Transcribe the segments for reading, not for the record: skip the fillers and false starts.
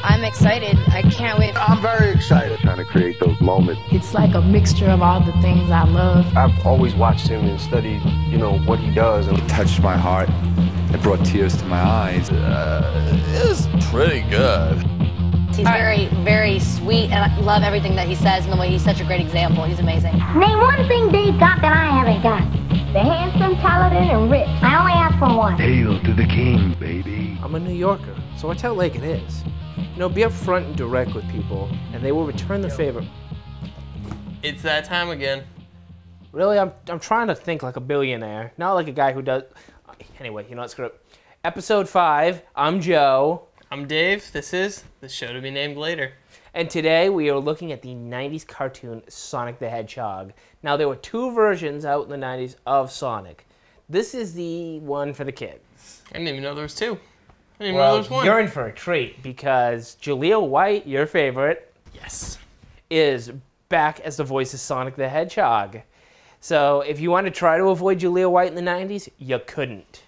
I'm excited. I can't wait. I'm very excited. Trying to create those moments. It's like a mixture of all the things I love. I've always watched him and studied, what he does. And it touched my heart. It brought tears to my eyes. It was pretty good. He's very, very sweet, and I love everything that he says and the way he's such a great example. He's amazing. Name one thing Dave got that I haven't got. The handsome, talented, and rich. I only ask for one. Hail to the king, baby. I'm a New Yorker, so I tell it like it is. Be upfront and direct with people, and they will return the favor. It's that time again. Really, I'm trying to think like a billionaire, not like a guy who does... Anyway, screw it. Episode 5, I'm Joe. I'm Dave. This is the show to be named later. And today we are looking at the 90s cartoon Sonic the Hedgehog. Now, there were 2 versions out in the 90s of Sonic. This is the one for the kids. I didn't even know there was 2. I didn't even know there was 1. You're in for a treat because Jaleel White, your favorite, yes, is back as the voice of Sonic the Hedgehog. So if you want to try to avoid Jaleel White in the 90s, you couldn't.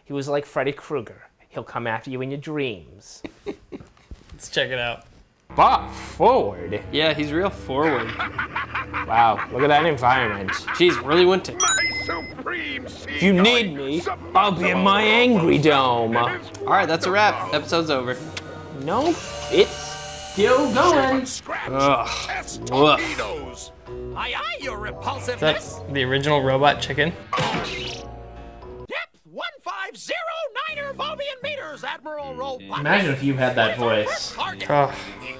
He was like Freddy Krueger. He'll come after you in your dreams. Let's check it out. Bob forward. Yeah, he's real forward. Wow, look at that environment. Jeez, really went to... If you need me, I'll be in my angry dome. All right, that's a wrap. Episode's over. No, it's still going. Ugh. Woof. Aye, aye, your repulsiveness. That's the original robot chicken. Depth 1509 Bovian meters, Admiral Robot. Imagine if you had that voice. Oh,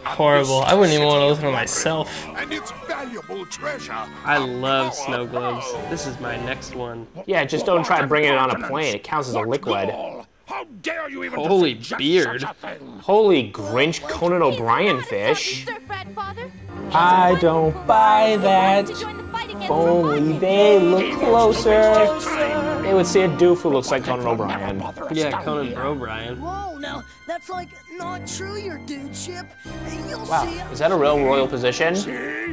horrible. I wouldn't even want to listen to myself. And its valuable treasure. I love snow globes. This is my next one. Yeah, just don't try bringing it on a plane. It counts as a liquid. How dare you even Holy beard. Holy Grinch Conan O'Brien fish. I don't buy that. If only they look closer, they would see a doof who looks like Conan O'Brien. Yeah, Conan O'Brien. Whoa, now that's like not true, your dude ship. Wow, is that a real royal position?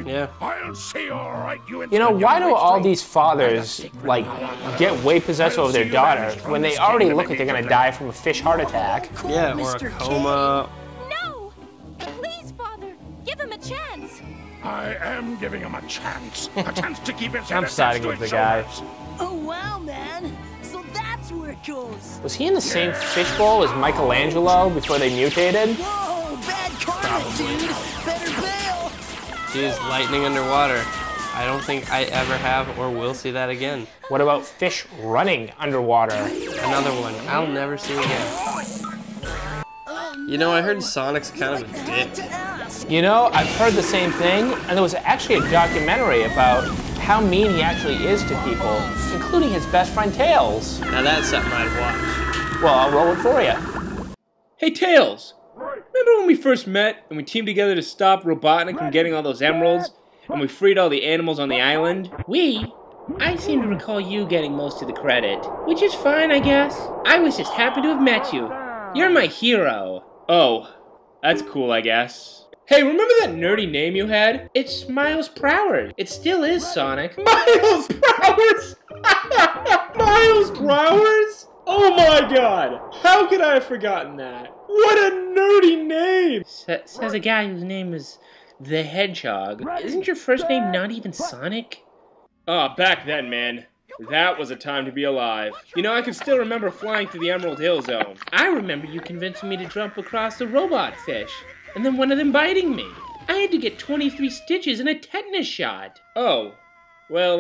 Yeah. I'll see, all right, why do all these fathers get way possessive of their daughter when they already look like they're gonna die from a fish heart attack? Yeah, or a coma. No! Please, Father, give him a chance. I am giving him a chance to keep his I'm siding with the guy. Oh wow, man! So that's where it goes. Was he in the same fishbowl as Michelangelo before they mutated? Whoa, bad karma, dude. Better bail. Geez, lightning underwater. I don't think I ever have or will see that again. What about fish running underwater? Another one I'll never see again. I heard Sonic's kind of a dick. I've heard the same thing, and there was actually a documentary about how mean he actually is to people, including his best friend Tails. Now that's something I'd watch. Well, I'll roll it for you. Hey Tails, remember when we first met and we teamed together to stop Robotnik from getting all those emeralds, and we freed all the animals on the island? I seem to recall you getting most of the credit, which is fine, I guess. I was just happy to have met you. You're my hero. Oh, that's cool, I guess. Hey, remember that nerdy name you had? It's Miles Prowers. It still is, Sonic. Miles Prowers! Miles Prowers? Oh my god! How could I have forgotten that? What a nerdy name! Says a guy whose name is the Hedgehog. Isn't your first name not even Sonic? Oh, back then, man. That was a time to be alive. I can still remember flying through the Emerald Hill Zone. I remember you convincing me to jump across the robot fish, and then one of them biting me. I had to get 23 stitches and a tetanus shot. Oh, well,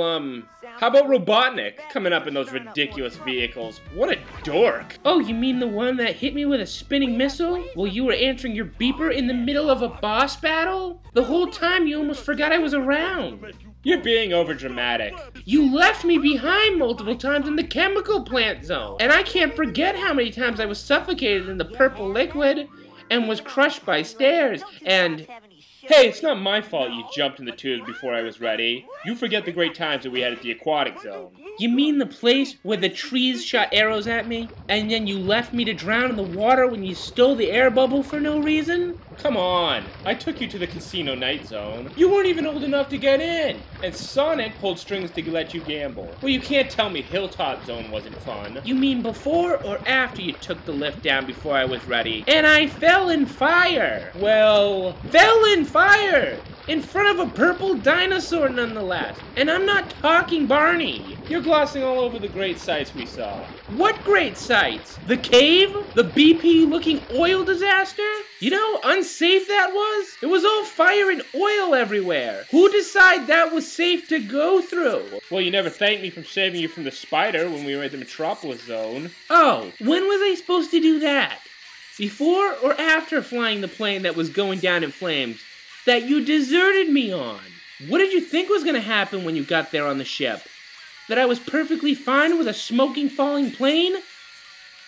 how about Robotnik coming up in those ridiculous vehicles? What a dork. Oh, you mean the one that hit me with a spinning missile while you were answering your beeper in the middle of a boss battle? The whole time you almost forgot I was around. You're being overdramatic. You left me behind multiple times in the chemical plant zone. And I can't forget how many times I was suffocated in the purple liquid and was crushed by stairs and Hey, it's not my fault you jumped in the tubes before I was ready. You forget the great times that we had at the aquatic zone. You mean the place where the trees shot arrows at me? And then you left me to drown in the water when you stole the air bubble for no reason? Come on, I took you to the casino night zone. You weren't even old enough to get in. And Sonic pulled strings to let you gamble. Well, you can't tell me Hilltop Zone wasn't fun. You mean before or after you took the lift down before I was ready? And I fell in fire. Well, fell in fire. In front of a purple dinosaur, nonetheless. And I'm not talking Barney. You're glossing all over the great sights we saw. What great sights? The cave? The BP-looking oil disaster? You know how unsafe that was? It was all fire and oil everywhere. Who decided that was safe to go through? Well, you never thanked me for saving you from the spider when we were at the Metropolis Zone. Oh, when was I supposed to do that? Before or after flying the plane that was going down in flames that you deserted me on? What did you think was gonna happen when you got there on the ship? That I was perfectly fine with a smoking falling plane?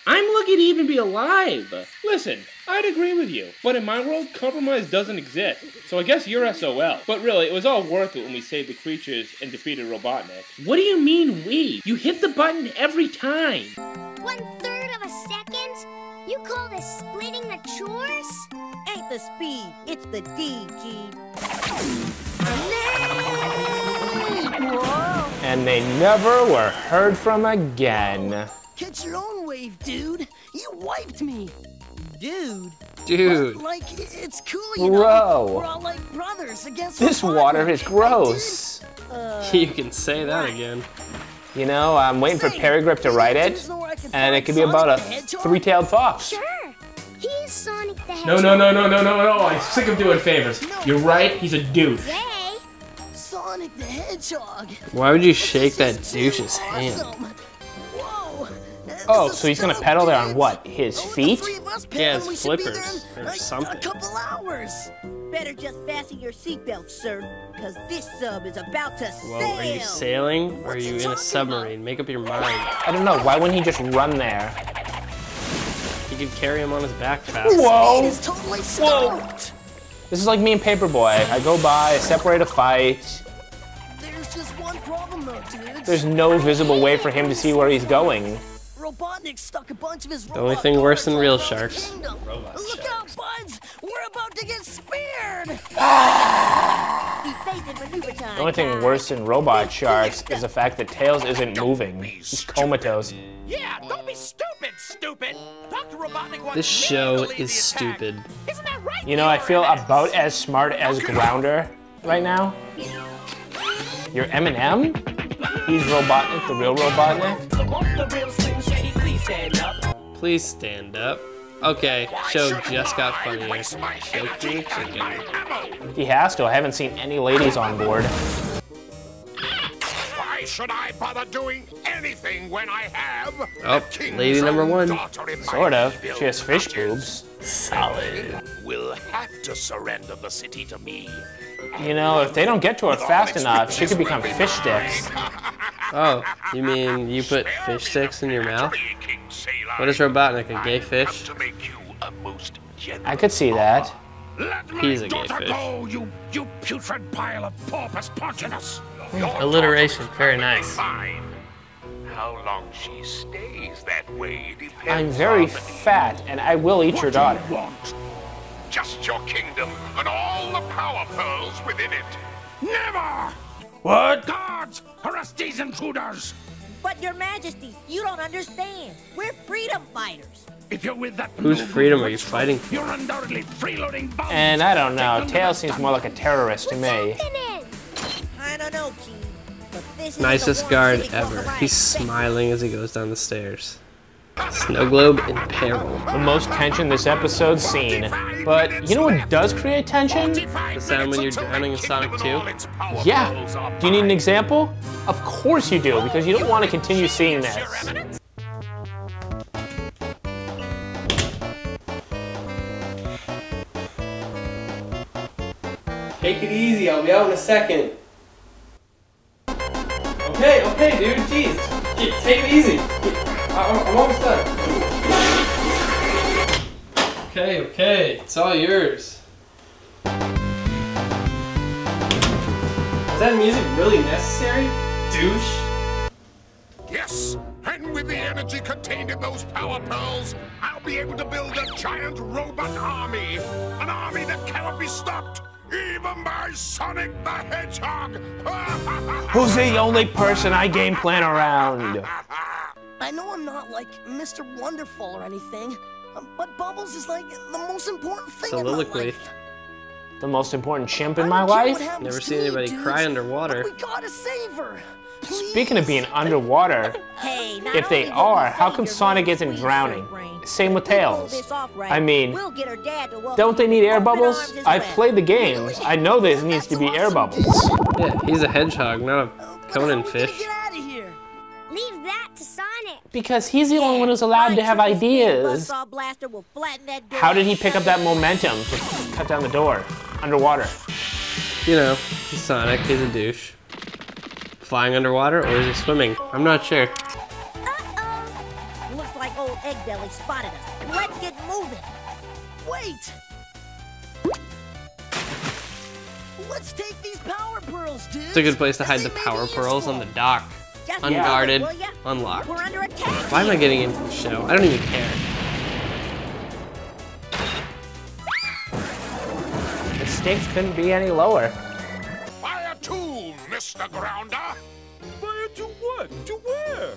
I'm lucky to even be alive. Listen, I'd agree with you, but in my world, compromise doesn't exist. So I guess you're SOL. But really, it was all worth it when we saved the creatures and defeated Robotnik. What do you mean we? You hit the button every time. 1/3 of a second? You call this splitting the chores? Ain't the speed, it's the D, kid. And they never were heard from again. Catch your own wave, dude. You wiped me. Dude. Dude. But, like, it's cool, you Bro. know? We're all like brothers against This water is gross. You can say that again. You know, I'm waiting for Perigrip to write it, and it could be about a three-tailed fox. Sure. He's Sonic the Hedgehog. No. I'm sick of doing favors. You're right, he's a douche. Yay. Sonic the Hedgehog. Why would you shake that douche's hand? Whoa. Oh, so he's gonna pedal there on what? His feet? Yeah, his flippers or something. A couple hours. Better just fasten your seatbelt, sir, because this sub is about to sail. Whoa, are you sailing or are you in a submarine? Make up your mind. I don't know. Why wouldn't he just run there? You could carry him on his back fast. Whoa! Is totally stoked. This is like me and Paperboy. I go by, I separate a fight. There's just one problem though, dudes. There's no visible way for him to see where he's going. Robotnik stuck a bunch of his The only thing worse than real sharks. Look out, buds! We're about to get speared! The only thing worse than robot sharks is the fact that Tails isn't moving. He's comatose. Yeah, don't be stupid. Dr. Robotnik wants This show is stupid. Isn't that right? You know, I feel about as smart as Grounder right now. You're Eminem? He's Robotnik, the real Robotnik? Please stand up. Okay, show just got funnier. Choke your chicken. He has to. I haven't seen any ladies on board. Why should I bother doing anything when I have Oh, lady number one. Sort of. She has fish boobs. Solid. Will have to surrender the city to me. You know, if they don't get to her fast enough, she could become fish sticks. Oh, you mean you put fish sticks in your mouth? What is Robotnik, a gay fish? I could see that. He's a gay fish. You putrid pile of porpoise pontinus. Alliteration, very nice. How long she stays that way depends I'm very on fat, and I will eat your daughter. want. Just your kingdom and all the power pearls within it. Never! What? Guards! Arrest these intruders! But your majesty, you don't understand. We're freedom fighters. If you're with that Whose freedom are you fighting for? you're undoubtedly freeloading bombs. And I don't know, Tails seems more like a terrorist to me. I don't know, Key. But this is Nicest the guard one sitting on the ever. right He's space. smiling as he goes down the stairs. Snow globe in peril. The most tension this episode's seen. But you know what does create tension? The sound when you're drowning in Sonic 2? Yeah. Do you need an example? Of course you do, because you don't want to continue seeing this. Take it easy, I'll be out in a second. Okay, dude, jeez. Take it easy. I'm almost done. Okay, it's all yours. Is that music really necessary? Douche. Yes, and with the energy contained in those power pearls, I'll be able to build a giant robot army. An army that cannot be stopped, even by Sonic the Hedgehog. Who's the only person I game plan around? I know I'm not like Mr. Wonderful or anything, but Bubbles is like the most important thing in my life. The most important chimp in my life? Never seen anybody cry underwater. We gotta save her. Speaking of being underwater, if they are, how come Sonic isn't drowning? Same with Tails. I mean, don't they need air bubbles? I've played the games. I know there needs to be air bubbles. Yeah, he's a hedgehog, not a Conan fish. Leave that to Sonic. Because he's the only one who's allowed to have ideas. How did he pick up that momentum to cut down the door underwater? You know, he's Sonic, he's a douche. Flying underwater, or is he swimming? I'm not sure. Looks like old Egg Belly spotted us. Let's get moving. Wait! Let's take these power pearls, dude. It's a good place to hide the power pearls on the dock. Unguarded, unlocked. We're under attack. Why am I getting into the show? I don't even care. The stakes couldn't be any lower. Fire to, Mr. Grounder. Fire to what? To where?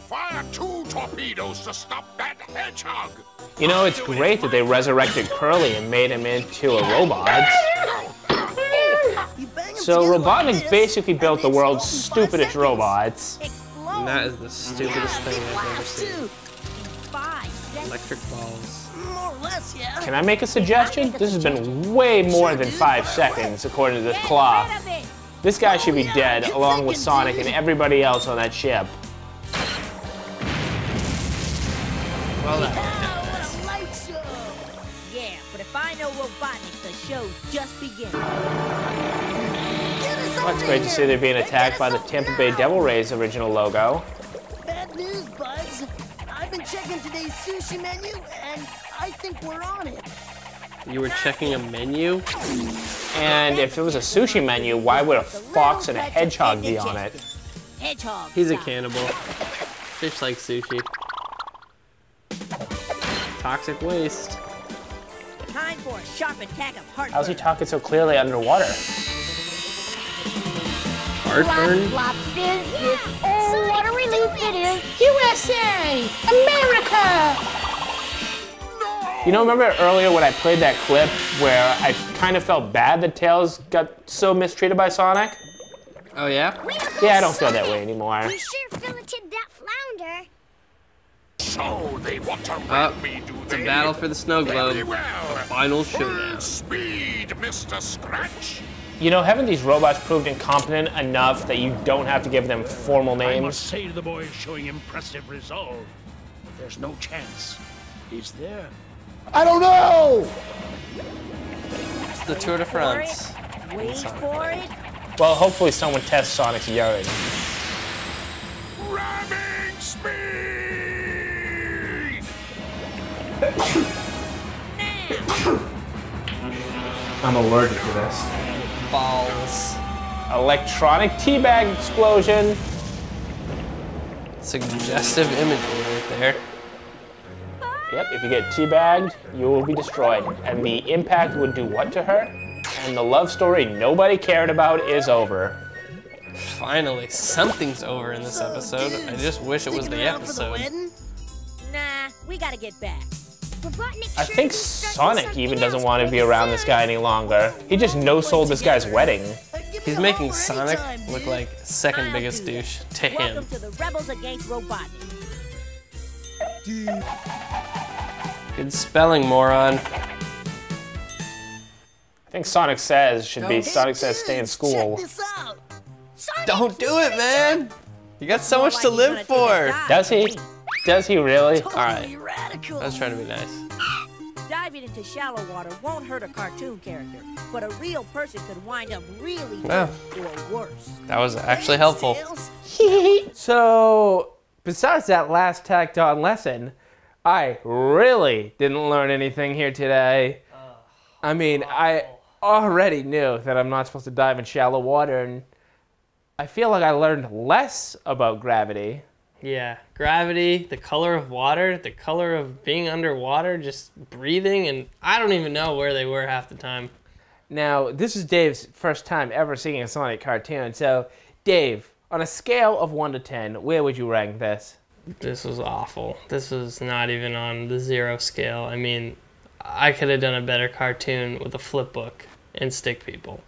Fire 2 torpedoes to stop that hedgehog. You know, it's great that they resurrected Curly and made him into a robot. So Robotnik basically built the world's stupidest robots. And that is the stupidest thing I've ever seen. Electric balls. Can I make a suggestion? This has been way more than 5 seconds, according to this clock. This guy should be dead, along with Sonic and everybody else on that ship. Well done. Yeah, but if I know Robotnik, the show's just beginning. Well, it's great to see they're being attacked by the Tampa Bay Devil Rays original logo. Bad news, Bugs. I've been checking today's sushi menu, and I think we're on it. You were checking a menu? And if it was a sushi menu, why would a fox and a hedgehog be on it? He's a cannibal. Fish like sushi. Toxic waste. Time for a sharp attack of heartburn. How's he talking so clearly underwater? Heartburn? Oh, what a relief it is. USA! America! You know, remember earlier when I played that clip where I kind of felt bad that Tails got so mistreated by Sonic? Oh, yeah? Yeah, I don't feel that way anymore. We sure filleted that flounder. So they want to wreck me, do It's a they? battle for the snow globe. Very well. The final Full showdown. speed, Mr. Scratch. You know, haven't these robots proved incompetent enough that you don't have to give them formal I must names? say the boy is showing impressive resolve. There's no chance. He's there. I don't know! It's the Tour de France. Wait for it. Well, hopefully someone tests Sonic's urine. Ramming speed! I'm allergic to this. Balls. Electronic teabag explosion. Suggestive imagery right there. Yep, if you get teabagged, you will be destroyed. And the impact would do what to her? And the love story nobody cared about is over. Finally, something's over in this episode. I just wish it was the episode. Nah, we gotta get back. I think Sonic even doesn't want to be around this guy any longer. He just no-sold this guy's wedding. He's making Sonic look like second biggest douche to him. Welcome to the Rebels Against Robotnik. Good spelling, moron. I think Sonic Says should be Sonic Says stay in school. Don't do it, man! You got so much to live for! Does he? Does he really? Alright. I was trying to be nice. Diving into shallow water won't hurt a cartoon character, but a real person could wind up really Wow. hurt or worse. That was actually helpful. So, besides that last tacked on lesson, I really didn't learn anything here today. I mean, I already knew that I'm not supposed to dive in shallow water, and I feel like I learned less about gravity. Yeah, gravity, the color of water, the color of being underwater, just breathing, and I don't even know where they were half the time. Now, this is Dave's first time ever seeing a Sonic cartoon, so Dave, on a scale of 1 to 10, where would you rank this? This was awful. This was not even on the 0 scale. I mean, I could have done a better cartoon with a flip book and stick people.